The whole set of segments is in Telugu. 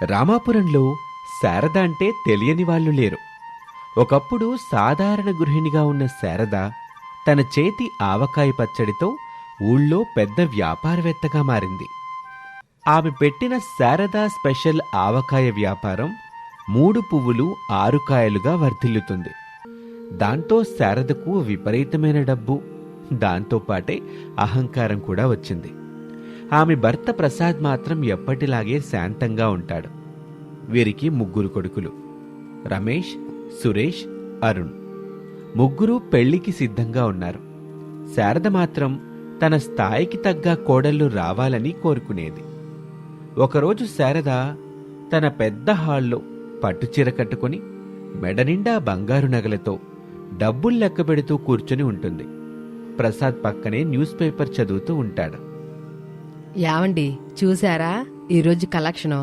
రామాపురంలో శారద అంటే తెలియని వాళ్ళు లేరు. ఒకప్పుడు సాధారణ గృహిణిగా ఉన్న శారద తన చేతి ఆవకాయ పచ్చడితో ఊళ్ళో పెద్ద వ్యాపారవేత్తగా మారింది. ఆమె పెట్టిన శారదా స్పెషల్ ఆవకాయ వ్యాపారం 3 పువ్వులు 6 కాయలుగా వర్ధిల్లుతుంది. దాంతో శారదకు విపరీతమైన డబ్బు, దాంతోపాటే అహంకారం కూడా వచ్చింది. ఆమె భర్త ప్రసాద్ మాత్రం ఎప్పటిలాగే శాంతంగా ఉంటాడు. వీరికి 3 కొడుకులు: రమేష్, సురేష్, అరుణ్. 3 పెళ్లికి సిద్ధంగా ఉన్నారు. శారద మాత్రం తన స్థాయికి తగ్గ కోడళ్ళు రావాలని కోరుకునేది. ఒకరోజు శారద తన పెద్ద హాల్లో పట్టుచీర కట్టుకుని మెడనిండా బంగారు నగలతో డబ్బులు లెక్కబెడుతూ కూర్చుని ఉంటుంది. ప్రసాద్ పక్కనే న్యూస్ పేపర్ చదువుతూ ఉంటాడు. యావండి, చూసారా ఈరోజు కలెక్షను?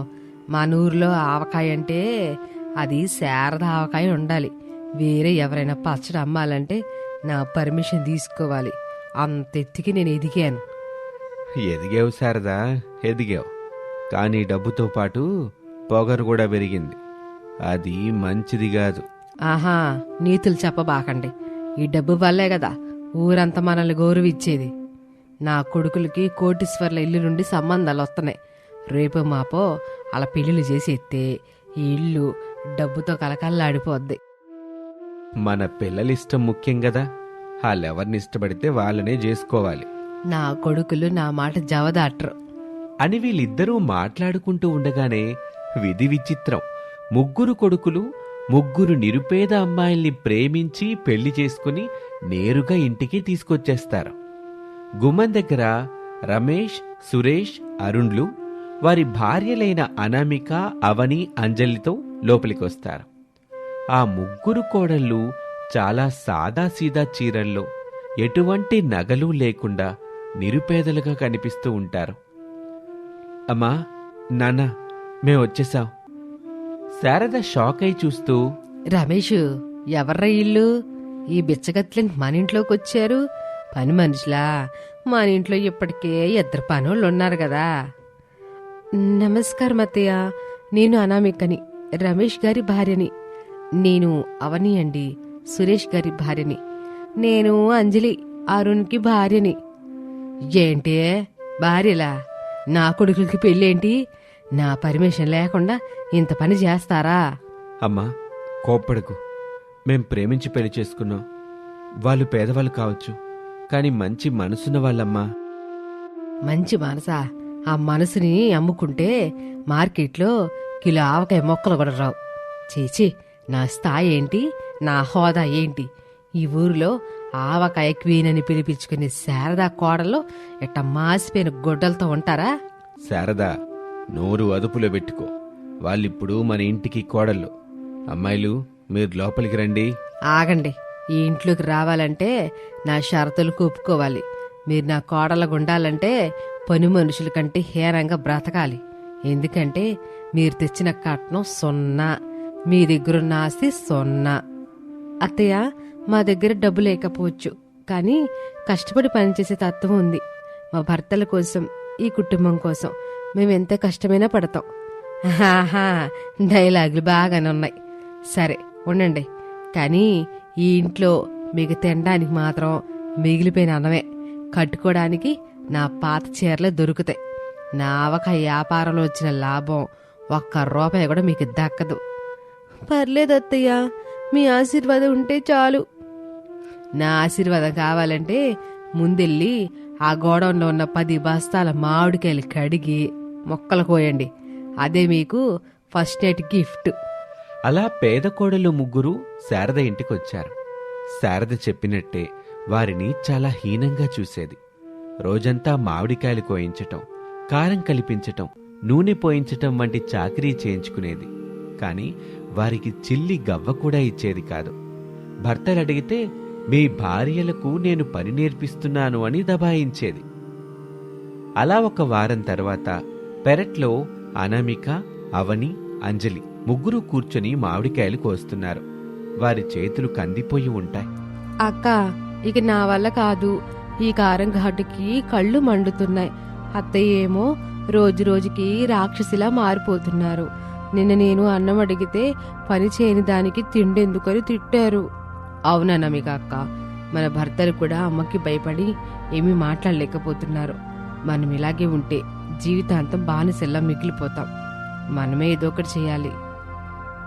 మా నూరులో ఆవకాయ అంటే అది శారద ఆవకాయ ఉండాలి. వేరే ఎవరైనా పచ్చడి అమ్మాలంటే నా పర్మిషన్ తీసుకోవాలి. అంత ఎత్తికి నేను ఎదిగాను. ఎదిగావు శారదా, ఎదిగావు. కానీ డబ్బుతో పాటు పొగరు కూడా పెరిగింది. అది మంచిది కాదు. ఆహా, నీతులు చెప్పబాకండి. ఈ డబ్బు వల్లే కదా ఊరంతా మనల్ని గౌరవించేది. నా కొడుకులకి కోటీశ్వర్ల ఇల్లు నుండి సంబంధాలు వస్తున్నాయి. రేపు మాపో అలా పెళ్లిళ్ళు చేసి ఎత్తే ఈ ఇల్లు డబ్బుతో కలకల్లాడిపోద్ది. మన పిల్లలిష్టం ముఖ్యం కదా. వాళ్ళెవరిని ఇష్టపడితే వాళ్ళనే చేసుకోవాలి. నా కొడుకులు నా మాట జవదాట్రు అని వీళ్ళిద్దరూ మాట్లాడుకుంటూ ఉండగానే విధి విచిత్రం. 3 కొడుకులు 3 నిరుపేద అమ్మాయిల్ని ప్రేమించి పెళ్లి చేసుకుని నేరుగా ఇంటికి తీసుకొచ్చేస్తారు. గుమ్మం దగ్గర రమేష్, సురేష్, అరుణ్లు వారి భార్యలైన అనామిక, అవని, అంజలితో లోపలికొస్తారు. ఆ 3 కోడళ్ళు చాలా సాదాసీదా చీరల్లో ఎటువంటి నగలు లేకుండా నిరుపేదలుగా కనిపిస్తూ ఉంటారు. అమ్మా, నాన్న, మేం వచ్చేసాం. శారద షాక్ అయి చూస్తూ, రమేష్, ఎవర్రా ఇల్లు? ఈ బిచ్చగత్లని మన ఇంట్లోకి వచ్చారు? పని మనుషులా? మన ఇంట్లో ఇప్పటికే 2 పనోళ్ళు ఉన్నారు కదా. నమస్కారం అత్తయ్య, నేను అనామికని, రమేష్ గారి భార్యని. నేను అవని అండి, సురేష్ గారి భార్యని. నేను అంజలి, అరుణ్కి భార్యని. ఏంటి భార్యలా? నా కొడుకులకి పెళ్ళేంటి? నా పర్మిషన్ లేకుండా ఇంత పని చేస్తారా? అమ్మా, కోప్పడకు. మేం ప్రేమించి పెళ్లి చేసుకున్నాం. వాళ్ళు పేదవాళ్ళు కావచ్చు, కాని మంచి మనసున్న వాళ్ళమ్మా. మంచి మనసా? ఆ మనసుని అమ్ముకుంటే మార్కెట్లో కిలో ఆవకాయ మొక్కలు కూడా రావు. చీచి, నా స్థాయి ఏంటి, నా హోదా ఏంటి? ఈ ఊరిలో ఆవకాయ క్వీన్ అని పిలిపించుకునే శారదా కోడల్లో ఎట్ట మాసిపోయిన గొడ్డలతో ఉంటారా? శారదా, నోరు అదుపులో పెట్టుకో. వాళ్ళిప్పుడు మన ఇంటికి కోడళ్ళు. అమ్మాయిలు, మీరు లోపలికి రండి. ఆగండి, ఈ ఇంట్లోకి రావాలంటే నా షరతులకు ఒప్పుకోవాలి. మీరు నా కోడళ్ళగా ఉండాలంటే పని మనుషుల కంటే హీనంగా బ్రతకాలి. ఎందుకంటే మీరు తెచ్చిన కట్నం 0, మీ దగ్గరున్న ఆస్తి 0. అత్తయ్య, మా దగ్గర డబ్బు లేకపోవచ్చు, కానీ కష్టపడి పనిచేసే తత్వం ఉంది. మా భర్తల కోసం, ఈ కుటుంబం కోసం మేమెంత కష్టమైనా పడతాం. ఆహా, డైలాగులు బాగానే ఉన్నాయి. సరే ఉండండి, కానీ ఈ ఇంట్లో మీకు తినడానికి మాత్రం మిగిలిపోయిన అన్నమే. కట్టుకోవడానికి నా పాత చీరలే దొరుకుతాయి. నా ఆవకాయ వ్యాపారంలో వచ్చిన లాభం 1 రూపాయి కూడా మీకు దక్కదు. పర్లేదు అత్తయ్య, మీ ఆశీర్వాదం ఉంటే చాలు. నా ఆశీర్వాదం కావాలంటే ముందెళ్ళి ఆ గోడౌన్లో ఉన్న 10 బస్తాల మామిడికాయలు కడిగి మొక్కలు కోయండి. అదే మీకు ఫస్ట్ నైట్ గిఫ్ట్. అలా పేద కోడలు 3 శారద ఇంటికొచ్చారు. శారద చెప్పినట్టే వారిని చాలా హీనంగా చూసేది. రోజంతా మామిడికాయలు కోయించటం, కారం కలిపించటం, నూనె పోయించటం వంటి చాకరీ చేయించుకునేది. కాని వారికి చిల్లి గవ్వ కూడా ఇచ్చేది కాదు. భర్తలు అడిగితే మీ భార్యలకు నేను పని నేర్పిస్తున్నాను అని దబాయించేది. అలా 1 వారం తర్వాత పెరట్లో అనామిక, అవని, అంజలి 3 కూర్చొని మామిడికాయలు కోస్తున్నారు. వారి చేతులు కందిపోయి ఉంటాయి. అక్క, ఇక నా వల్ల కాదు. ఈ కారం ఘాటుకి కళ్ళు మండుతున్నాయి. అత్తయ్య ఏమో రోజు రోజుకి రాక్షసిలా మారిపోతున్నారు. నిన్న నేను అన్నం అడిగితే పని చేయని దానికి తిండెందుకని తిట్టారు. అవునన్నమిక అక్క, మన భర్తలు కూడా అమ్మకి భయపడి ఏమీ మాట్లాడలేకపోతున్నారు. మనం ఇలాగే ఉంటే జీవితాంతం బానిసల్లా మిగిలిపోతాం. మనమే ఏదో ఒకటి చేయాలి.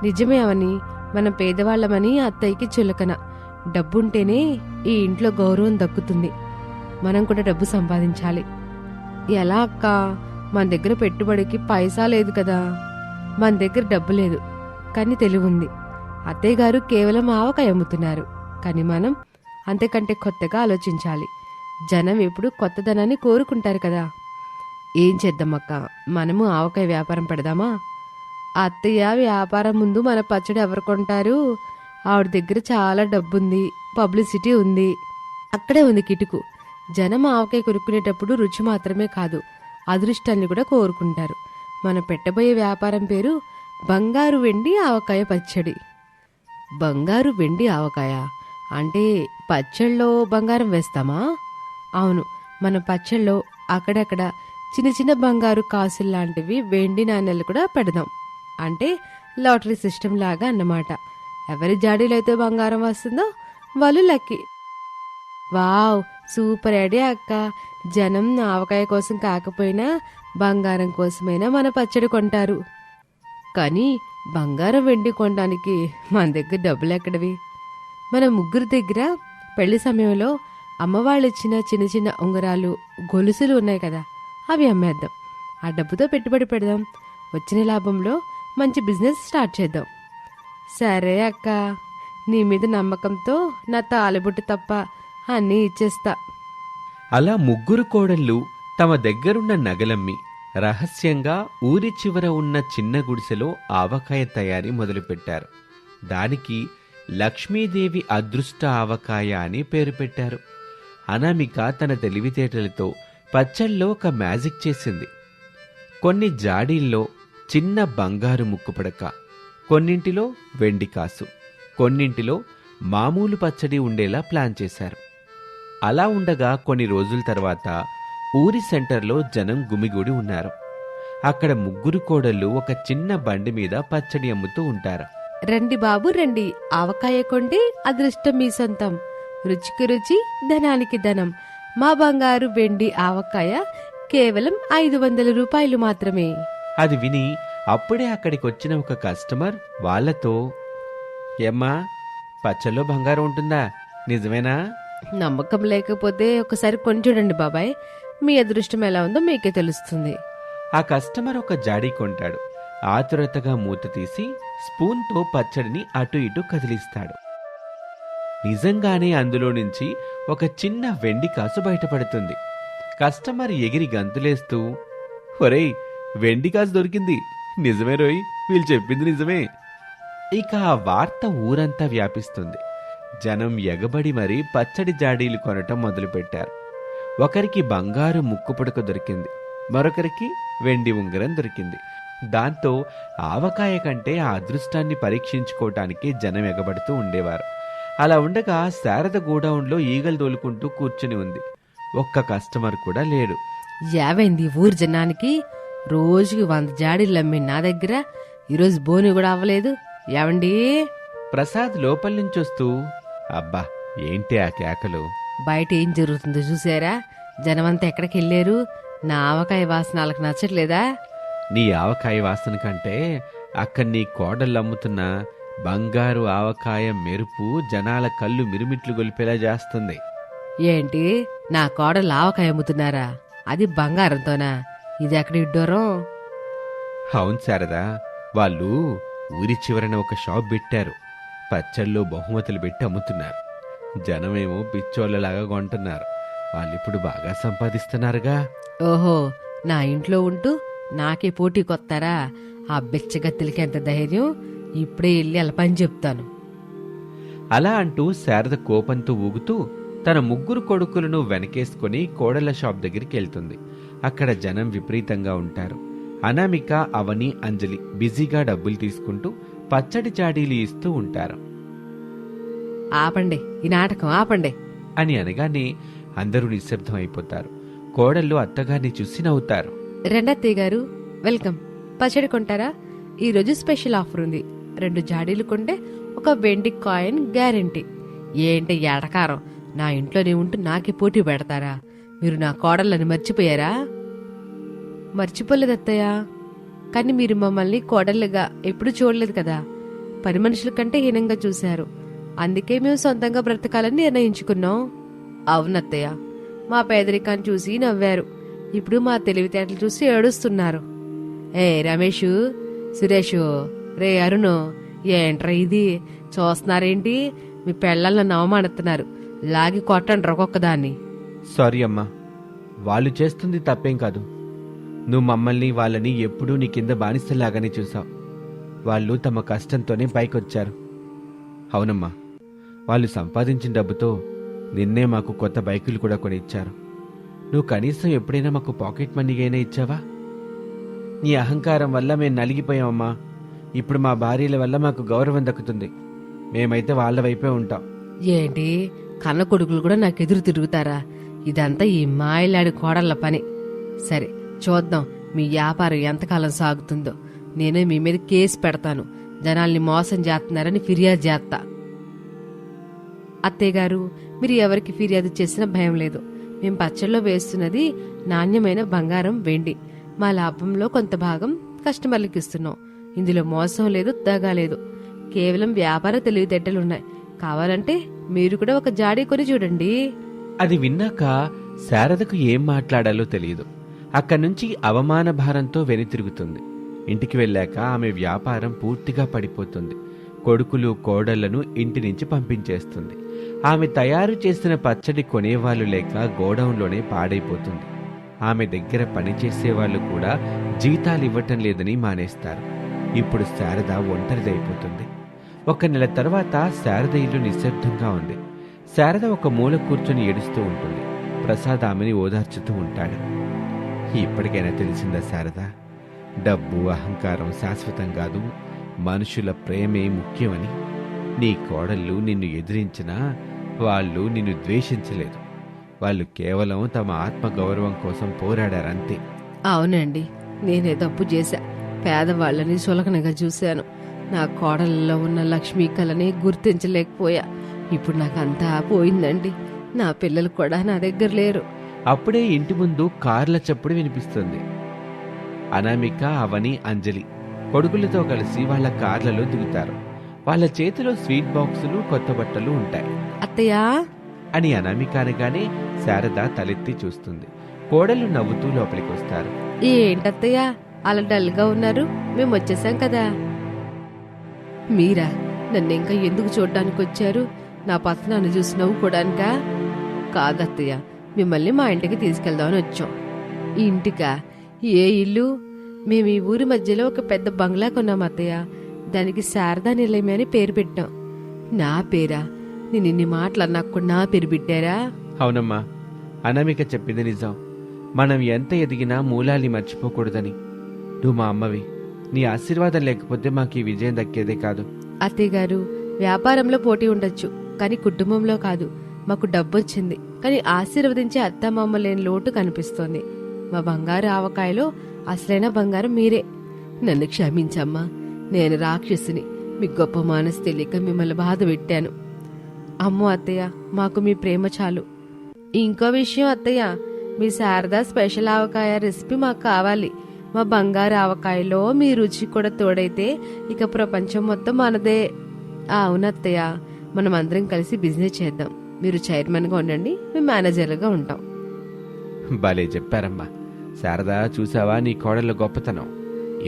నిజమే అవని, మనం పేదవాళ్ళమని అత్తయ్యకి చులకన. డబ్బుంటేనే ఈ ఇంట్లో గౌరవం దక్కుతుంది. మనం కూడా డబ్బు సంపాదించాలి. ఎలా అక్క? మన దగ్గర పెట్టుబడికి పైసా లేదు కదా. మన దగ్గర డబ్బు లేదు, కానీ తెలివి ఉంది. అత్తయ్య గారు కేవలం ఆవకాయ అమ్ముతున్నారు, కానీ మనం అంతకంటే కొత్తగా ఆలోచించాలి. జనం ఎప్పుడు కొత్తదనాన్ని కోరుకుంటారు కదా. ఏం చేద్దామక్క, మనము ఆవకాయ వ్యాపారం పెడదామా? అత్తయ్య వ్యాపారం ముందు మన పచ్చడి ఎవరు కొంటారు? ఆవిడ దగ్గర చాలా డబ్బుంది, పబ్లిసిటీ ఉంది. అక్కడే ఉంది కిటుకు. జనం ఆవకాయ కొనుక్కునేటప్పుడు రుచి మాత్రమే కాదు, అదృష్టాన్ని కూడా కోరుకుంటారు. మనం పెట్టబోయే వ్యాపారం పేరు బంగారు వెండి ఆవకాయ పచ్చడి. బంగారు వెండి ఆవకాయ అంటే పచ్చళ్ళలో బంగారం వేస్తామా? అవును, మన పచ్చళ్ళలో అక్కడక్కడ చిన్న చిన్న బంగారు కాసుల్లాంటివి వెండి నాణ్యాలు కూడా పెడదాం. అంటే లాటరీ సిస్టమ్ లాగా అన్నమాట. ఎవరి జాడీలో అయితే బంగారం వస్తుందో వాళ్ళు లక్కీ. వావ్, సూపర్ ఐడియా అక్క. జనం ఆవకాయ కోసం కాకపోయినా బంగారం కోసమైనా మన పచ్చడి కొంటారు. కానీ బంగారం వెండి కొనడానికి మన దగ్గర డబ్బులు ఎక్కడవి? మన ముగ్గురు దగ్గర పెళ్లి సమయంలో అమ్మవాళ్ళు ఇచ్చిన చిన్న చిన్న ఉంగరాలు, గొలుసులు ఉన్నాయి కదా, అవి అమ్మేద్దాం. ఆ డబ్బుతో పెట్టుబడి పెడదాం. వచ్చిన లాభంలో మంచి బిజినెస్ స్టార్ట్ చేద్దాం. సరే అక్క, నీ మీద నమ్మకంతో నా తాలిబుట్టు తప్ప అన్నీ ఇచ్చేస్తా. అలా ముగ్గురు కోడళ్ళు తమ దగ్గరున్న నగలమ్మి రహస్యంగా ఊరి చివర ఉన్న చిన్న గుడిసెలో ఆవకాయ తయారీ మొదలుపెట్టారు. దానికి లక్ష్మీదేవి అదృష్ట ఆవకాయ అని పేరు పెట్టారు. అనామిక తన తెలివితేటలతో పచ్చళ్ళలో ఒక మ్యాజిక్ చేసింది. కొన్ని జాడీల్లో చిన్న బంగారు ముక్కు పడక, కొన్నింటిలో వెండి కాసు, కొన్నింటిలో మామూలు పచ్చడి ఉండేలా ప్లాన్ చేశారు. అలా ఉండగా కొన్ని రోజుల తర్వాత ఊరి సెంటర్లో జనం గుమిగూడి ఉన్నారు. అక్కడ ముగ్గురు కోడళ్ళు ఒక చిన్న బండి మీద పచ్చడి అమ్ముతూ ఉంటారు. రండి బాబు రండి, ఆవకాయ కొండి అదృష్టం మీ సొంతం. రుచికి రుచి, ధనానికి ధనం. మా బంగారు వెండి ఆవకాయ కేవలం 500 రూపాయలు మాత్రమే. అది విని అప్పుడే అక్కడికొచ్చిన ఒక కస్టమర్ వాళ్లతో, ఏమ్మా, పచ్చళ్ళలో బంగారం ఉంటుందా? నిజమేనా? నమ్మకం లేకపోతే ఒకసారి కొని చూడండి బాబాయ్, మీ అదృష్టం ఎలా ఉందో మీకే తెలుస్తుంది. ఆ కస్టమర్ ఒక జాడీ కొంటాడు. ఆతురతగా మూత తీసి స్పూన్తో పచ్చడిని అటు ఇటు కదిలిస్తాడు. నిజంగానే అందులో నుంచి ఒక చిన్న వెండి కాసు బయటపడుతుంది. కస్టమర్ ఎగిరి గంతులేస్తూ, ఒరేయ్, వెండి కాసు దొరికింది, నిజమే రోయ్, వీళ్ళు చెప్పింది నిజమే. ఇక ఆ వార్త ఊరంతా వ్యాపిస్తుంది. జనం ఎగబడి మరీ పచ్చడి జాడీలు కొనటం మొదలుపెట్టారు. ఒకరికి బంగారు ముక్కుపుడక దొరికింది, మరొకరికి వెండి ఉంగరం దొరికింది. దాంతో ఆవకాయ కంటే ఆ అదృష్టాన్ని పరీక్షించుకోవటానికి జనం ఎగబడుతూ ఉండేవారు. అలా ఉండగా శారద గోడౌన్లో ఈగలు తోలుకుంటూ కూర్చుని ఉంది. ఒక్క కస్టమర్ కూడా లేడు. యావైంది ఊరు జనానికి? రోజుకి 100 జాడీలు అమ్మి నా దగ్గర ఈరోజు బోని కూడా అవ్వలేదు. ఏవండి? ప్రసాద్ లోపల నుంచొస్తూ, అబ్బా, ఏంటి ఆ కేకలు? బయట ఏం జరుగుతుందో చూసారా? జనమంతా ఎక్కడికి వెళ్ళారు? నా ఆవకాయ వాసన వాళ్ళకి నచ్చట్లేదా? నీ ఆవకాయ వాసన కంటే అక్కడ నీ కోడళ్ళు అమ్ముతున్న బంగారు ఆవకాయ మెరుపు జనాల కళ్ళు మిరుమిట్లు గొలిపేలా చేస్తుంది. ఏంటి, నా కోడలు ఆవకాయ అమ్ముతున్నారా? అది బంగారంతోనా? ఇది ఎక్కడ ఇడ్డోరం? అవును శారదా, వాళ్ళు ఊరి చివరన ఒక షాప్ పెట్టారు. పచ్చళ్ళలో బహుమతులు పెట్టి అమ్ముతున్నారు. జనమేమో పిచ్చోళ్ళలాగా కొంటున్నారు. వాళ్ళిప్పుడు బాగా సంపాదిస్తున్నారుగా. ఓహో, నా ఇంట్లో ఉంటూ నాకే పోటీ కొత్తారా? ఆ బెచ్చగత్తిలకి ఎంత ధైర్యం! ఇప్పుడే వెళ్ళి అలా పని చెప్తాను. అలా అంటూ శారద కోపంతో ఊగుతూ తన ముగ్గురు కొడుకులను వెనకేసుకుని కోడళ్ల షాప్ దగ్గరికి వెళ్తుంది. అక్కడ జనం విపరీతంగా ఉంటారు. అనామిక, అవని, అంజలి బిజీగా డబ్బులు తీసుకుంటూ పచ్చడి జాడీలు ఇస్తూ ఉంటారు. ఆపండి, ఈ నాటకం ఆపండి అని అనగానే అందరూ నిశ్శబ్దం అయిపోతారు. కోడళ్ళు అత్తగారిని చూసి నవ్వుతారు. రెండత్తయ్య గారు, వెల్కమ్. పచ్చడి కొంటారా? ఈరోజు స్పెషల్ ఆఫర్ ఉంది. 2 జాడీలు కొంటే ఒక వెండి కాయిన్ గ్యారెంటీ. ఏంటి ఎటకారం? నా ఇంట్లోనే ఉంటూ నాకే పోటీ పెడతారా? మీరు నా కోడళ్ళని మర్చిపోయారా? మర్చిపోలేదు అత్తయ్య, కానీ మీరు మమ్మల్ని కోడళ్ళుగా ఎప్పుడు చూడలేదు కదా. పని మనుషుల కంటే హీనంగా చూశారు. అందుకే మేము సొంతంగా బ్రతకాలని నిర్ణయించుకున్నాం. అవునత్తయ్య, మా పేదరికాన్ని చూసి నవ్వారు. ఇప్పుడు మా తెలివితేటలు చూసి ఏడుస్తున్నారు. ఏ రమేషు, సురేషు, రే అరుణు, ఏంట్రా ఇది? చూస్తున్నారేంటి? మీ పెళ్ళాలను అవమానిస్తున్నారు. లాగి కొట్టండి ఒక్కొక్కదాన్ని. సారీ అమ్మా, వాళ్ళు చేస్తుంది తప్పేం కాదు. నువ్వు మమ్మల్ని వాళ్ళని ఎప్పుడూ నీ కింద బానిసలాగానే చూసావు. వాళ్ళు తమ కష్టంతోనే పైకొచ్చారు. అవునమ్మా, వాళ్ళు సంపాదించిన డబ్బుతో నిన్నే మాకు కొత్త బైకులు కూడా కొనిచ్చారు. నువ్వు కనీసం ఎప్పుడైనా మాకు పాకెట్ మనీగైనా ఇచ్చావా? నీ అహంకారం వల్ల మేము నలిగిపోయామమ్మా. ఇప్పుడు మా భార్యల వల్ల మాకు గౌరవం దక్కుతుంది. మేమైతే వాళ్ళ వైపే ఉంటాం. ఏంటి, కన్న కొడుకులు కూడా నాకెదురు తిరుగుతారా? ఇదంతా ఈ మాయలాడి కోడళ్ల పని. సరే చూద్దాం మీ వ్యాపారం ఎంతకాలం సాగుతుందో. నేనే మీ మీద కేసు పెడతాను. జనాల్ని మోసం చేస్తున్నారని ఫిర్యాదు చేస్తా. అత్తయ్య గారు, మీరు ఎవరికి ఫిర్యాదు చేసినా భయం లేదు. మేం పచ్చళ్ళలో వేస్తున్నది నాణ్యమైన బంగారం, వెండి. మా లాభంలో కొంత భాగం కస్టమర్లకు ఇస్తున్నాం. ఇందులో మోసం లేదు, దగా లేదు. కేవలం వ్యాపార తెలివితేటలున్నాయి. కావాలంటే మీరు కూడా ఒక జాడీ కొని చూడండి. అది విన్నాక శారదకు ఏం మాట్లాడాలో తెలియదు. అక్కడి నుంచి అవమాన భారంతో వెనుతిరుగుతుంది. ఇంటికి వెళ్ళాక ఆమె వ్యాపారం పూర్తిగా పడిపోతుంది. కొడుకులు కోడళ్లను ఇంటి నుంచి పంపించేస్తుంది. ఆమె తయారు చేసిన పచ్చడి కొనేవాళ్లు లేక గోడౌన్లోనే పాడైపోతుంది. ఆమె దగ్గర పనిచేసేవాళ్లు కూడా జీతాలు ఇవ్వటం లేదని మానేస్తారు. ఇప్పుడు శారద ఒంటరిదైపోతుంది. 1 నెల తర్వాత శారద ఇల్లు నిశ్శబ్దంగా ఉంది. శారద ఒక మూల కూర్చొని ఏడుస్తూ ఉంటుంది. ప్రసాద్ ఆమెని ఓదార్చుతూ ఉంటాడు. ఇప్పటికైనా తెలిసిందా శారద? డబ్బు, అహంకారం శాశ్వతం కాదు, మనుషుల ప్రేమే ముఖ్యమని. నీ కోడళ్ళు నిన్ను ఎదిరించినా వాళ్ళు నిన్ను ద్వేషించలేదు. వాళ్ళు కేవలం తమ ఆత్మగౌరవం కోసం పోరాడారంతే. అవునండి, నేనే తప్పు చేశా. పేదవాళ్ళని సులకనగా చూశాను. నా కోడలలో ఉన్న లక్ష్మీ కళని గుర్తించలేకపోయా. ఇప్పుడు నాకంతా పోయిందండి. నా పిల్లలు కూడా నా దగ్గర లేరు. అప్పుడే ఇంటి ముందు కార్ల చప్పుడు వినిపిస్తుంది. అనామిక, అవని, అంజలి కొడుకులతో కలిసి వాళ్ళ కార్లలో దిగుతారు. వాళ్ళ చేతిలో స్వీట్ బాక్సులు, కొత్త బట్టలు ఉంటాయి. అత్తయ్యా అని అనామిక అనగానే శారద తలెత్తి చూస్తుంది. కోడలు నవ్వుతూ లోపలికొస్తారు. ఏంటత్తయ్యా అలా డల్గా ఉన్నారు? మేము వచ్చేసాం కదా. మీరా? నన్ను ఇంకా ఎందుకు చూడ్డానికి వచ్చారు? నా పతనాన్ని చూసి నవ్వుకోడానికా? కాదత్తయ్య, మిమ్మల్ని మా ఇంటికి తీసుకెళ్దామని వచ్చాం. ఇంటికా? ఏ ఇల్లు? మేము ఈ ఊరి మధ్యలో ఒక పెద్ద బంగ్లా కొన్నాం అత్తయ్య. దానికి శారదా నిలయమే అని పేరు పెట్టాం. నా పేరా? నేను ఇన్ని మాటలు అన్నాక కూడా నా పేరు పెట్టారా? అవునమ్మా, అనామిక చెప్పింది నిజం. మనం ఎంత ఎదిగినా మూలాల్ని మర్చిపోకూడదని. నువ్వు మా అమ్మవి. నీ ఆశీర్వాదం లేకపోతే మాకు ఈ విజయం దక్కేదే కాదు. అత్తయ్య గారు, వ్యాపారంలో పోటీ ఉండొచ్చు, కానీ కుటుంబంలో కాదు. మాకు డబ్బొచ్చింది, కానీ ఆశీర్వదించే అత్తమామ లేని లోటు కనిపిస్తోంది. మా బంగారు ఆవకాయలో అసలైన బంగారం మీరే. నన్ను క్షమించమ్మా. నేను రాక్షసిని. మీ గొప్ప మనసు తెలియక మిమ్మల్ని బాధ పెట్టాను. అమ్మో అత్తయ్య, మాకు మీ ప్రేమ చాలు. ఇంకో విషయం అత్తయ్య, మీ శారదా స్పెషల్ ఆవకాయ రెసిపీ మాకు కావాలి. మా బంగారు ఆవకాయలో మీ రుచి కూడా తోడైతే ఇక ప్రపంచం మొత్తం మనదే. అవునత్తయ్య, మనం అందరం కలిసి బిజినెస్ చేద్దాం. మీరు చైర్మన్గా ఉండండి, మేము మేనేజర్లుగా ఉంటాం. భలే చెప్పారమ్మా. శారదా, చూసావా నీ కోడళ్ళ గొప్పతనం?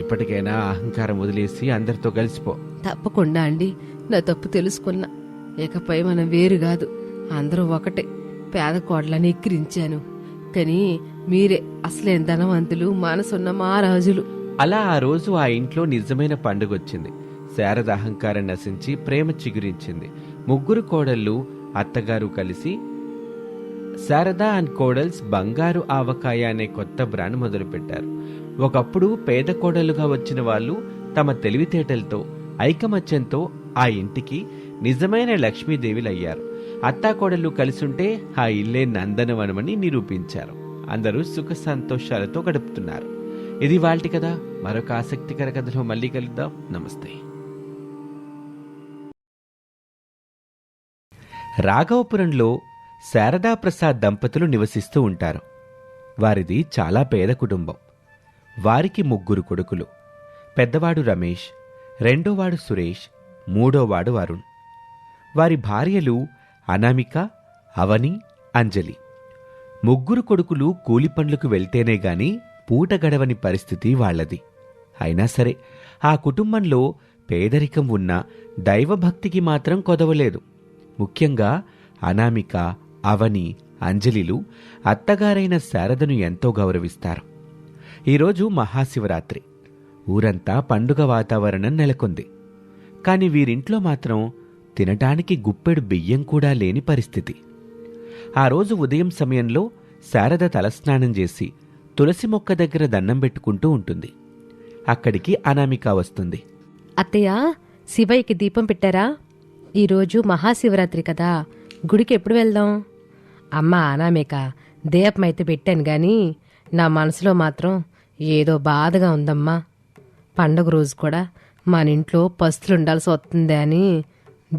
ఇప్పటికైనా అహంకారం వదిలేసి అందరితో కలిసిపో. తప్పకుండా అండి, నా తప్పు తెలుసుకున్నా. ఇకపై మనం వేరు కాదు, అందరూ ఒకటే. పేద కోడలని ఎక్కిరించాను, కానీ మీరే అసలేం ధనవంతులు, మనసున్న మహారాజులు. అలా ఆ రోజు ఆ ఇంట్లో నిజమైన పండుగొచ్చింది. శారద అహంకారం నశించి ప్రేమ చిగురించింది. 3 కోడళ్ళు, అత్తగారు కలిసి శారదా అండ్ కోడల్స్ బంగారు ఆవకాయ అనే కొత్త బ్రాండ్ మొదలుపెట్టారు. ఒకప్పుడు పేద కోడలుగా వచ్చిన వాళ్ళు తమ తెలివితేటలతో, ఐకమత్యంతో ఆ ఇంటికి నిజమైన లక్ష్మీదేవిలయ్యారు. అత్తాకోడళ్ళు కలిసుంటే ఆ ఇల్లే నందనవనమని నిరూపించారు. అందరూ సుఖ సంతోషాలతో గడుపుతున్నారు. ఇది వాల్టి కథ. మరొక ఆసక్తికర కథలో మళ్ళీ కలుద్దాం. నమస్తే. రాఘవపురంలో శారదాప్రసాద్ దంపతులు నివసిస్తూ ఉంటారు. వారిది చాలా పేద కుటుంబం. వారికి 3 కొడుకులు. పెద్దవాడు రమేష్, రెండోవాడు సురేష్, మూడోవాడు అరుణ్. వారి భార్యలు అనామిక, అవని, అంజలి. 3 కొడుకులు కూలి పనులకు వెళ్తేనే గాని పూట గడవని పరిస్థితి వాళ్లది. అయినా సరే ఆ కుటుంబంలో పేదరికం ఉన్నా దైవభక్తికి మాత్రం కొదవలేదు. ముఖ్యంగా అనామిక, అవని, అంజలిలు అత్తగారైన శారదను ఎంతో గౌరవిస్తారు. ఈరోజు మహాశివరాత్రి. ఊరంతా పండుగ వాతావరణం నెలకొంది. కాని వీరింట్లో మాత్రం తినటానికి గుప్పెడు బియ్యం కూడా లేని పరిస్థితి. ఆ రోజు ఉదయం సమయంలో శారద తలస్నానం చేసి తులసి మొక్క దగ్గర దండం పెట్టుకుంటూ ఉంటుంది. అక్కడికి అనామిక వస్తుంది. అత్తయ్య, శివయ్యకి దీపం పెట్టారా? ఈరోజు మహాశివరాత్రి కదా, గుడికి ఎప్పుడు వెళ్దాం? అమ్మా అనామిక, దీపమైతే పెట్టాను గాని నా మనసులో మాత్రం ఏదో బాధగా ఉందమ్మా. పండగ రోజు కూడా మన ఇంట్లో పస్తులుండాల్సి వస్తుంది అని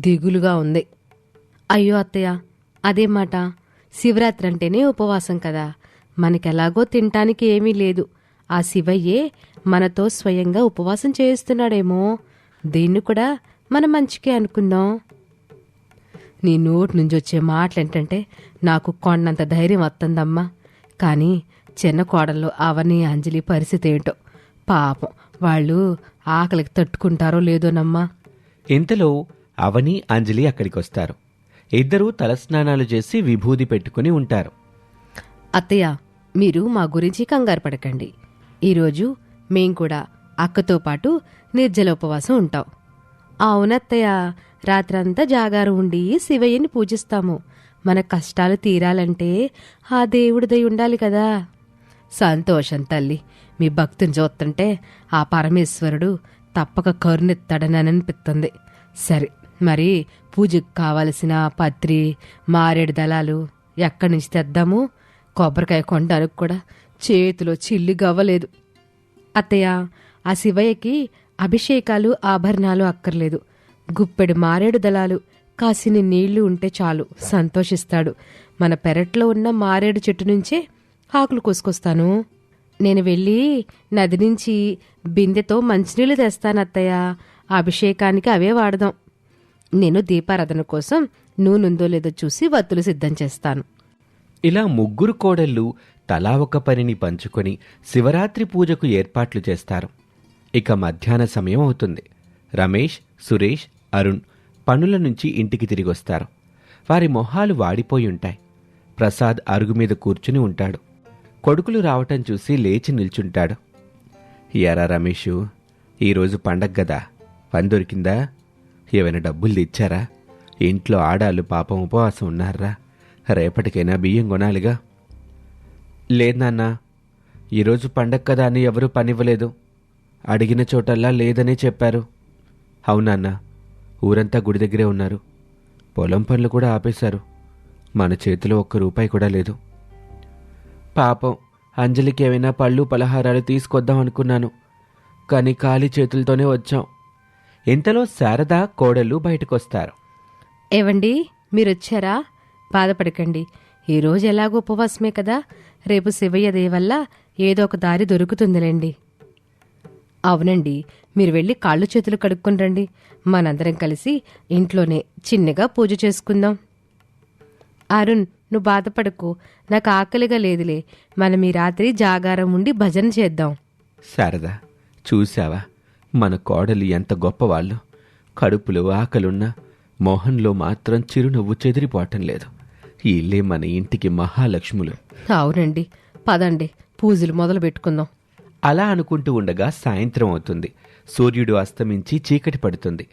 దిగులుగా ఉంది. అయ్యో అత్తయ్య, అదేం మాట? శివరాత్రి అంటేనే ఉపవాసం కదా, మనకెలాగో తినటానికి ఏమీ లేదు. ఆ శివయ్యే మనతో స్వయంగా ఉపవాసం చేయిస్తున్నాడేమో. దీన్ని కూడా మన మంచికే అనుకుందాం. నీ నోటి నుంచి వచ్చే మాటలేంటంటే నాకు కొండంత ధైర్యం వస్తుందమ్మా. కానీ చిన్న కోడల్లో అవని, అంజలి పరిస్థితి ఏంటో. పాపం వాళ్ళు ఆకలికి తట్టుకుంటారో లేదోనమ్మా. ఇంతలో అవని, అంజలి అక్కడికొస్తారు. ఇద్దరూ తలస్నానాలు చేసి విభూది పెట్టుకుని ఉంటారు. అత్తయ్య, మీరు మా గురించి కంగారు పడకండి. ఈరోజు మేం కూడా అక్కతో పాటు నిర్జల ఉపవాసం ఉంటాం. అవునత్తయ్య, రాత్రంతా జాగారం ఉండి శివయ్యని పూజిస్తాము. మన కష్టాలు తీరాలంటే ఆ దేవుడి దయ ఉండాలి కదా. సంతోషం తల్లి. మీ భక్తిని చూస్తుంటే ఆ పరమేశ్వరుడు తప్పక కరుణిస్తాడని అనిపిస్తుంది. సరే, మరి పూజకు కావలసిన పత్రి, మారేడు దళాలు ఎక్కడి నుంచి తెద్దాము? కొబ్బరికాయ కొనడానికి కూడా చేతిలో చిల్లి గవ్వలేదు. అత్తయ్య, ఆ శివయ్యకి అభిషేకాలు, ఆభరణాలు అక్కర్లేదు. గుప్పెడు మారేడు దళాలు, కాసిని నీళ్లు ఉంటే చాలు, సంతోషిస్తాడు. మన పెరట్లో ఉన్న మారేడు చెట్టు నుంచే ఆకులు కోసుకొస్తాను. నేను వెళ్ళి నది నుంచి బిందెతో మంచినీళ్ళు తెస్తానత్తయ్య. అభిషేకానికి అవే వాడదాం. నేను దీపారాధన కోసం నూనెందో లేదో చూసి వత్తులు సిద్ధం చేస్తాను. ఇలా 3 కోడళ్ళు తలా ఒక పనిని పంచుకొని శివరాత్రి పూజకు ఏర్పాట్లు చేస్తారు. ఇక మధ్యాహ్న సమయం అవుతుంది. రమేష్, సురేష్, అరుణ్ పనుల నుంచి ఇంటికి తిరిగొస్తారు. వారి మొహాలు వాడిపోయి ఉంటాయి. ప్రసాద్ అరుగు మీద కూర్చుని ఉంటాడు. కొడుకులు రావటం చూసి లేచి నిల్చుంటాడు. ఎరా రమేషు, ఈరోజు పండగ గదా, పని దొరికిందా? ఏమైనా డబ్బులు తెచ్చారా? ఇంట్లో ఆడాలు పాపం ఉపవాసం ఉన్నారా? రేపటికైనా బియ్యం కొనాలిగా. లేదు నాన్న, ఈరోజు పండగ కదా అని ఎవరూ పనివ్వలేదు. అడిగిన చోటల్లా లేదనే చెప్పారు. అవునాన్న, ఊరంతా గుడి దగ్గరే ఉన్నారు. పొలం పనులు కూడా ఆపేశారు. మన చేతిలో ₹1 కూడా లేదు. పాపం అంజలికి ఏమైనా పళ్ళు పలహారాలు తీసుకొద్దాం అనుకున్నాను, కానీ ఖాళీ చేతులతోనే వచ్చాం. ఇంతలో శారద, కోడలు బయటకొస్తారు. ఏవండి, మీరొచ్చారా? బాధపడకండి. ఈరోజు ఎలాగో ఉపవాసమే కదా, రేపు శివయ్య దయ వల్ల ఏదో ఒక దారి దొరుకుతుందిలేండి. అవునండి, మీరు వెళ్ళి కాళ్ళు చేతులు కడుక్కొని రండి. మనందరం కలిసి ఇంట్లోనే చిన్నగా పూజ చేసుకుందాం. అరుణ్, నువ్వు బాధపడకు, నాకు ఆకలిగా లేదులే. మనం ఈ రాత్రి జాగారం ఉండి భజన చేద్దాం. శారద, చూశావా మన కోడలు ఎంత గొప్పవాళ్ళు? కడుపులో ఆకలున్నా మోహన్లో మాత్రం చిరునవ్వు చెదిరిపోవటం లేదు. వీళ్ళే మన ఇంటికి మహాలక్ష్ములు. అవునండి, పదండి పూజలు మొదలు పెట్టుకుందాం. అలా అనుకుంటూ ఉండగా సాయంత్రం అవుతుంది. సూర్యుడు అస్తమించి చీకటి పడుతుంది.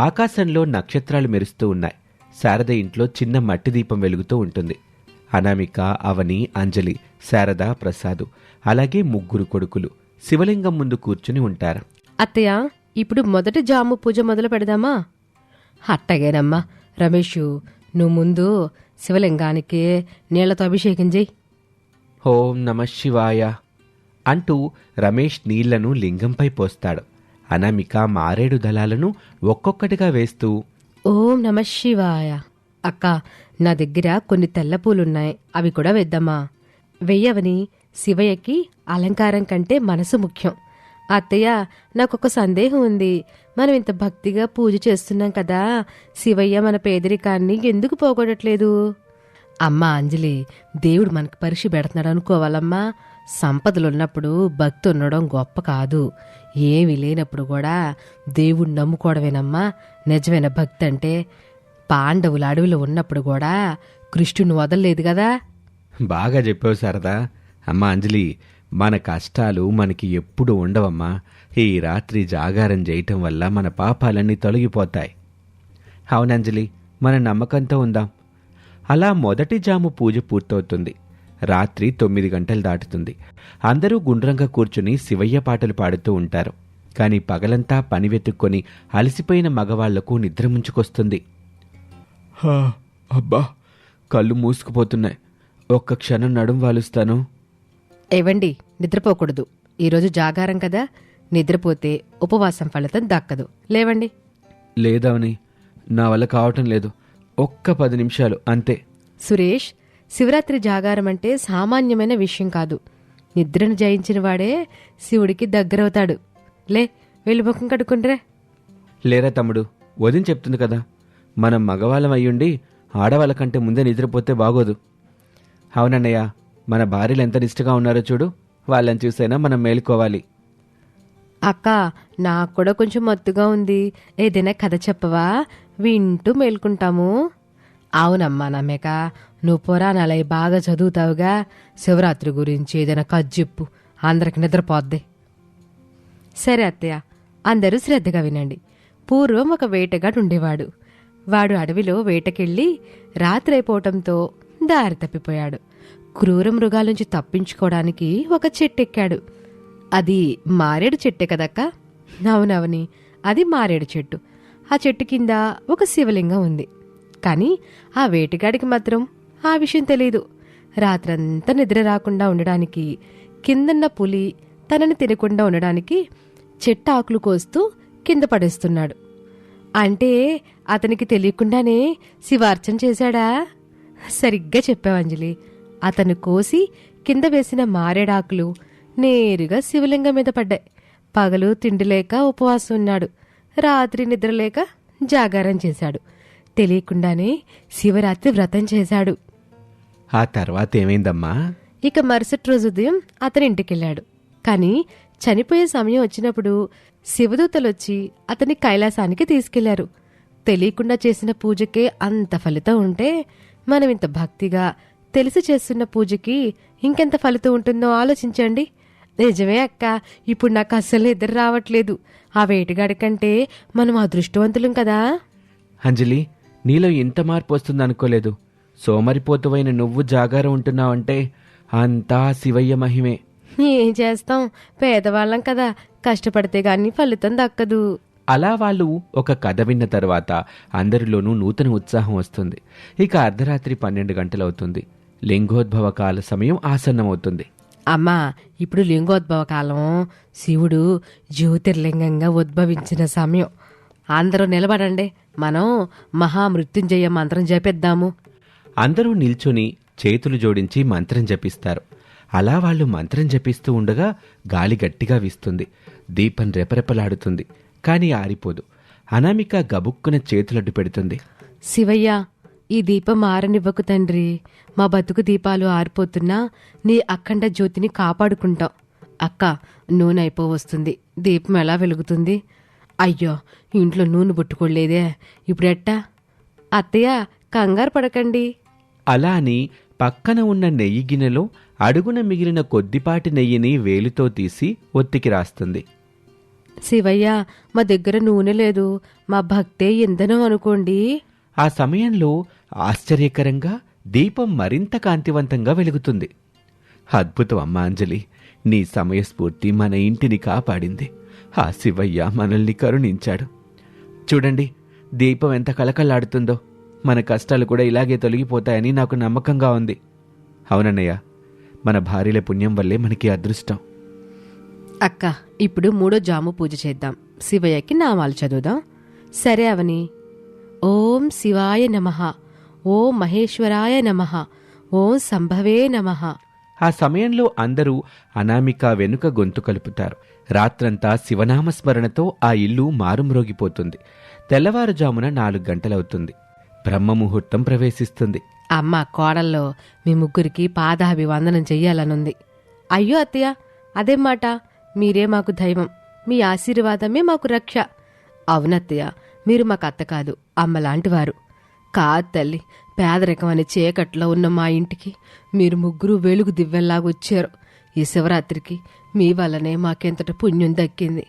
ఆకాశంలో నక్షత్రాలు మెరుస్తూ ఉన్నాయి. శారద ఇంట్లో చిన్న మట్టి దీపం వెలుగుతూ ఉంటుంది. అనామిక, అవని, అంజలి, శారద, ప్రసాదు అలాగే 3 కొడుకులు శివలింగం ముందు కూర్చుని ఉంటారు. అత్తయ్య, ఇప్పుడు మొదటి జాము పూజ మొదలు పెడదామా? అట్టగేనమ్మా. రమేషు, నువ్వు ముందు శివలింగానికి నీళ్లతో అభిషేకం చెయ్యి. ఓం నమ శివాయ అంటూ రమేష్ నీళ్లను లింగంపై పోస్తాడు. అనామిక మారేడు దళాలను ఒక్కొక్కటిగా వేస్తూ, ఓం నమ శివాయ. అక్క, నా దగ్గర కొన్ని తెల్ల పూలున్నాయి, అవి కూడా వేద్దామా? వెయ్యవని. శివయ్యకి అలంకారం కంటే మనసు ముఖ్యం. అత్తయ్య, నాకొక సందేహం ఉంది. మనం ఇంత భక్తిగా పూజ చేస్తున్నాం కదా, శివయ్య మన పేదరికాన్ని ఎందుకు పోగొట్టట్లేదు? అమ్మా అంజలి, దేవుడు మనకు పరీక్ష పెడుతున్నాడు అనుకోవాలమ్మా. సంపదలున్నప్పుడు భక్తి ఉండడం గొప్ప కాదు. ఏమీ లేనప్పుడు కూడా దేవుణ్ణి నమ్ముకోవడమేనమ్మా నిజమైన భక్తి అంటే. పాండవులు అడవిలో ఉన్నప్పుడు కూడా కృష్ణుని వదలలేదు కదా. బాగా చెప్పావు శారదా. అమ్మా అంజలి, మన కష్టాలు మనకి ఎప్పుడు ఉండవమ్మా. ఈ రాత్రి జాగారం చేయటం వల్ల మన పాపాలన్నీ తొలగిపోతాయి. అవునంజలి, మన నమ్మకంతో ఉందాం. అలా మొదటి జాము పూజ పూర్తవుతుంది. రాత్రి 9 గంటలు దాటుతుంది. అందరూ గుండ్రంగా కూర్చుని శివయ్య పాటలు పాడుతూ ఉంటారు. కాని పగలంతా పని వెతుక్కొని అలసిపోయిన మగవాళ్లకు నిద్ర ముంచుకొస్తుంది. అబ్బా, కళ్ళు మూసుకుపోతున్నాయి. ఒక్క క్షణం నడుం వాలుస్తాను. ఏవండి, నిద్రపోకూడదు. ఈరోజు జాగారం కదా, నిద్రపోతే ఉపవాసం ఫలితం దక్కదు. లేవండి. లేదవని, నా వల్ల కావటం లేదు. ఒక్క 10 నిమిషాలు అంతే. సురేష్, శివరాత్రి జాగారం అంటే సామాన్యమైన విషయం కాదు. నిద్రను జయించిన వాడే శివుడికి దగ్గరవుతాడు. లే, వెళ్ళి ముఖం కడుక్కుండ్రే. లేరా తమ్ముడు, వదిన చెప్తుంది కదా, మనం మగవాళ్ళం అయ్యుండి ఆడవాళ్ళ కంటే ముందే నిద్రపోతే బాగోదు. అవునన్నయ్య, మన భార్యలు ఎంత నిష్ఠగా ఉన్నారో చూడు. వాళ్ళని చూసైనా మనం మేలుకోవాలి. అక్క, నాకు కూడా కొంచెం మత్తుగా ఉంది. ఏదైనా కథ చెప్పవా? వింటూ మేల్కుంటాము. అవునమ్మా నమ్మేక, నువ్వు పురాణాలవి బాగా చదువుతావుగా. శివరాత్రి గురించి ఏదైనా కథ చెప్పు, అందరికి నిద్రపోద్ది. సరే అత్తయ్య, అందరూ శ్రద్ధగా వినండి. పూర్వం ఒక వేటగాడు ఉండేవాడు. వాడు అడవిలో వేటకెళ్ళి రాత్రైపోవటంతో దారి తప్పిపోయాడు. క్రూర మృగాల నుంచి తప్పించుకోవడానికి ఒక చెట్టెక్కాడు. అది మారేడు చెట్టే కదక్క? అవునవని, అది మారేడు చెట్టు. ఆ చెట్టు కింద ఒక శివలింగం ఉంది. కాని ఆ వేటగాడికి మాత్రం ఆ విషయం తెలీదు. రాత్రంతా నిద్ర రాకుండా ఉండడానికి, కిందన్న పులి తనని తినకుండా ఉండడానికి చెట్టు ఆకులు కోస్తూ కింద పడేస్తున్నాడు. అంటే అతనికి తెలియకుండానే శివార్చన చేశాడా? సరిగ్గా చెప్పావంజలి. అతను కోసి కింద వేసిన మారేడాకులు నేరుగా శివలింగం మీద పడ్డాయి. పగలు తిండిలేక ఉపవాసం ఉన్నాడు. రాత్రి నిద్రలేక జాగారం చేశాడు. తెలియకుండానే శివరాత్రి వ్రతం చేశాడు. ఆ తర్వాత ఏమైందమ్మా? ఇక మరుసటి రోజు ఉదయం అతని ఇంటికెళ్ళాడు. కాని చనిపోయే సమయం వచ్చినప్పుడు శివదూతలొచ్చి అతని కైలాసానికి తీసుకెళ్లారు. తెలియకుండా చేసిన పూజకే అంత ఫలితం ఉంటే మనం ఇంత భక్తిగా తెలిసి చేస్తున్న పూజకి ఇంకెంత ఫలితం ఉంటుందో ఆలోచించండి. నిజమే అక్క, ఇప్పుడు నాకు అస్సలు నిద్ర రావట్లేదు. ఆ వేటగాడి కంటే మనం అదృష్టవంతులం కదా. అంజలి, నీలో ఇంత మార్పు వస్తుందనుకోలేదు. సోమరిపోతువైన నువ్వు జాగారం ఉంటున్నావంటే అంతా శివయ్య మహిమే. ఏం చేస్తాం, పేదవాళ్ళం కదా, కష్టపడితే గాని ఫలితం దక్కదు. అలా వాళ్ళు ఒక కథ విన్న తర్వాత అందరిలోనూ నూతన ఉత్సాహం వస్తుంది. ఇక అర్ధరాత్రి 12 గంటలవుతుంది. లింగోద్భవ కాల సమయం ఆసన్నమవుతుంది. అమ్మా, ఇప్పుడు లింగోద్భవ కాలం. శివుడు జ్యోతిర్లింగంగా ఉద్భవించిన సమయం. అందరూ నిలబడండి, మనం మహామృత్యుంజయ మంత్రం జపిద్దాము. అందరూ నిల్చొని చేతులు జోడించి మంత్రం జపిస్తారు. అలా వాళ్ళు మంత్రం జపిస్తూ ఉండగా గాలి గట్టిగా వీస్తుంది. దీపం రెపరెపలాడుతుంది. కాని ఆరిపోదు. అనామిక గబుక్కున చేతులడ్డు పెడుతుంది. శివయ్య, ఈ దీపం ఆరనివ్వకు తండ్రి. మా బతుకు దీపాలు ఆరిపోతున్నా నీ అఖండ జ్యోతిని కాపాడుకుంటాం. అక్క, నూనె అయిపోవస్తుంది, దీపం ఎలా వెలుగుతుంది? అయ్యో, ఇంట్లో నూనె పుట్టుకోలేదే, ఇప్పుడెట్టా? అత్తయ్య, కంగారు పడకండి. అలా అని పక్కన ఉన్న నెయ్యి గిన్నెలో అడుగున మిగిలిన కొద్దిపాటి నెయ్యిని వేలుతో తీసి ఒత్తికి రాస్తుంది. శివయ్య, మా దగ్గర నూనె లేదు, మా భక్తే ఇంధనం అనుకోండి. ఆ సమయంలో ఆశ్చర్యకరంగా దీపం మరింత కాంతివంతంగా వెలుగుతుంది. అద్భుతం అమ్మా అంజలి, నీ సమయస్ఫూర్తి మన ఇంటిని కాపాడింది. ఆ శివయ్య మనల్ని కరుణించాడు. చూడండి, దీపం ఎంత కళకళలాడుతుందో. మన కష్టాలు కూడా ఇలాగే తొలగిపోతాయని నాకు నమ్మకంగా ఉంది. అవునన్నయ్య, మన భార్యల పుణ్యం వల్లే మనకి అదృష్టం. అక్క ఇప్పుడు 3వ జాము పూజ చేద్దాం. శివయ్యకి నామాలు చదువుదాం. సరే అవని. ఓం శివాయ నమః, ఓం మహేశ్వరాయ నమః, ఓం సంభవే నమః. ఆ సమయంలో అందరూ అనామిక వెనుక గొంతు కలుపుతారు. రాత్రంతా శివనామస్మరణతో ఆ ఇల్లు మారుమ్రోగిపోతుంది. తెల్లవారుజామున 4 గంటలవుతుంది. బ్రహ్మముహూర్తం ప్రవేశిస్తుంది. అమ్మ కోడల్లో మీ ముగ్గురికి పాదాభివందనం చెయ్యాలనుంది. అయ్యో అత్తయ్య, అదేం మాట? మీరే మాకు దైవం, మీ ఆశీర్వాదమే మాకు రక్ష. అవునత్తయ్య, మీరు మాకు అత్త కాదు, అమ్మలాంటివారు. కాదు తల్లి, పేదరికం అనే చీకట్లో ఉన్న మా ఇంటికి మీరు ముగ్గురు వెలుగు దివ్వెల్లాగొచ్చారు. ఈ శివరాత్రికి మీ వల్లనే మాకెంతటి పుణ్యం దక్కింది.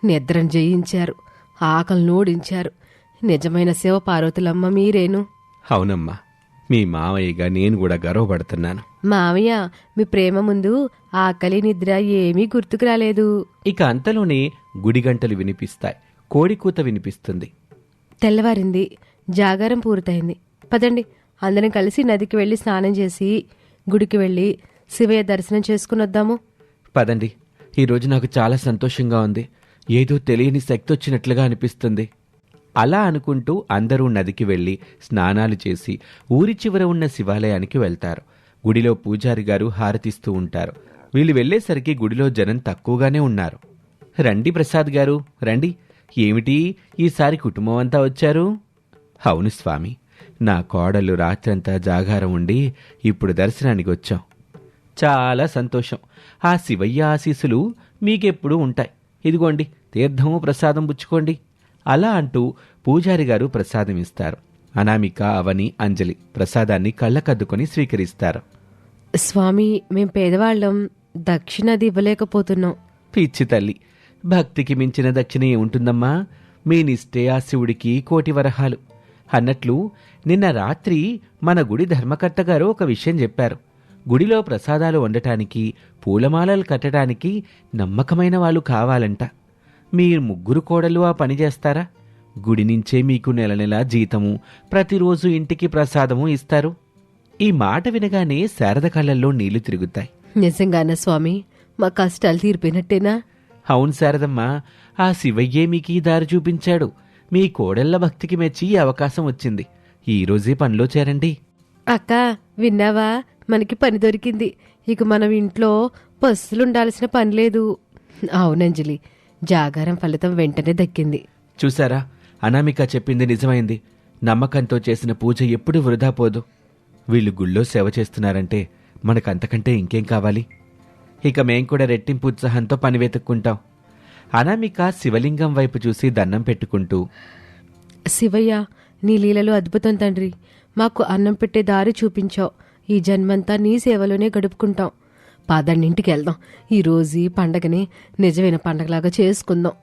నిద్రను జయించారు, ఆకలి నోడించారు. నిజమైన శివపార్వతులమ్మ మీరేను. అవునమ్మా, మీ మావయ్యగా నేను కూడా గర్వపడుతున్నాను. మావయ్య, మీ ప్రేమ ముందు ఆకలి నిద్ర ఏమీ గుర్తుకు రాలేదు. ఇక అంతలోనే గుడిగంటలు వినిపిస్తాయి. కోడికూత వినిపిస్తుంది. తెల్లవారింది, జాగారం పూర్తయింది. పదండి, అందరం కలిసి నదికి వెళ్లి స్నానం చేసి గుడికి వెళ్లి శివయ్య దర్శనం చేసుకునొద్దాము. పదండి, ఈరోజు నాకు చాలా సంతోషంగా ఉంది. ఏదో తెలియని శక్తి వచ్చినట్లుగా అనిపిస్తుంది. అలా అనుకుంటూ అందరూ నదికి వెళ్లి స్నానాలు చేసి ఊరి చివర ఉన్న శివాలయానికి వెళ్తారు. గుడిలో పూజారి గారు హారతిస్తూ ఉంటారు. వీళ్ళు వెళ్లేసరికి గుడిలో జనం తక్కువగానే ఉన్నారు. రండి ప్రసాద్ గారు, రండి. ఏమిటి ఈసారి కుటుంబం అంతా వచ్చారు? అవును స్వామి, నా కోడలు రాత్రంతా జాగారం ఉండి ఇప్పుడు దర్శనానికి వచ్చాం. చాలా సంతోషం. ఆ శివయ్య ఆశీస్సులు మీకెప్పుడూ ఉంటాయి. ఇదిగోండి తీర్థము ప్రసాదం పుచ్చుకోండి. అలా అంటూ పూజారి గారు ప్రసాదం ఇస్తారు. అనామిక, అవని, అంజలి ప్రసాదాన్ని కళ్ళకద్దుకొని స్వీకరిస్తారు. స్వామి, మేం పేదవాళ్ళం, దక్షిణది ఇవ్వలేకపోతున్నాం. పిచ్చి తల్లి, భక్తికి మించిన దక్షిణ ఏముంటుందమ్మా? మీ నిష్టే ఆ శివుడికి 1,000,000 వరహాలు అన్నట్లు నిన్న రాత్రి మన గుడి ధర్మకర్త గారు ఒక విషయం చెప్పారు. గుడిలో ప్రసాదాలు వండటానికి, పూలమాలలు కట్టడానికి నమ్మకమైన వాళ్ళు కావాలంట. మీరు ముగ్గురు కోడలు ఆ పని చేస్తారా? గుడి నుంచే మీకు నెల నెలా జీతము, ప్రతిరోజు ఇంటికి ప్రసాదము ఇస్తారు. ఈ మాట వినగానే శారద కళ్ళల్లో నీళ్లు తిరుగుతాయి. నిజంగానా స్వామి? మా కష్టాలు తీరిపోయినట్టేనా? అవును శారదమ్మా, ఆ శివయ్యే మీకు ఈ దారి చూపించాడు. మీ కోడళ్ల భక్తికి మెచ్చి ఈ అవకాశం వచ్చింది. ఈ రోజే పనిలో చేరండి. అక్క, విన్నావా? మనకి పని దొరికింది. ఇక మనం ఇంట్లో పస్తులుండాల్సిన పని లేదు. అవునంజలి, జాగారం ఫలితం వెంటనే దక్కింది. చూసారా, అనామిక చెప్పింది నిజమైంది. నమ్మకంతో చేసిన పూజ ఎప్పుడూ వృధా పోదు. వీళ్ళు గుళ్ళో సేవ చేస్తున్నారంటే మనకంతకంటే ఇంకేం కావాలి? ఇక మేం కూడా రెట్టింపు ఉత్సాహంతో పని వెతుక్కుంటాం. అనామిక శివలింగం వైపు చూసి దండం పెట్టుకుంటూ, శివయ్య, నీ లీలలు అద్భుతం తండ్రి. మాకు అన్నం పెట్టే దారి చూపించావు. ఈ జన్మంతా నీ సేవలోనే గడుపుకుంటాం. పదండింటికి వెళ్దాం. ఈరోజు ఈ పండగని నిజమైన పండగలాగా చేసుకుందాం.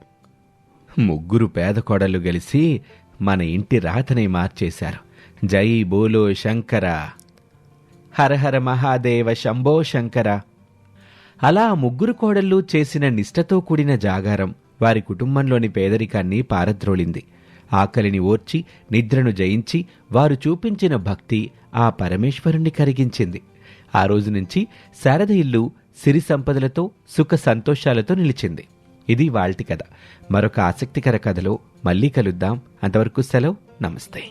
ముగ్గురు పేద కోడళ్ళు గెలిచి మన ఇంటి రాతనే మార్చేశారు. జై బోలో శంకర, హరహర మహాదేవ శంభో శంకర. అలా ముగ్గురు కోడళ్ళు చేసిన నిష్ఠతో కూడిన జాగారం వారి కుటుంబంలోని పేదరికాన్ని పారద్రోలింది. ఆకలిని ఓర్చి, నిద్రను జయించి వారు చూపించిన భక్తి ఆ పరమేశ్వరుణ్ణి కరిగించింది. ఆ రోజు నుంచి శారద ఇల్లు సిరి సంపదలతో, సుఖ సంతోషాలతో నిలిచింది. ఇది వాల్టి కథ. మరొక ఆసక్తికర కథలో మళ్ళీ కలుద్దాం. అంతవరకు సెలవు. నమస్తే.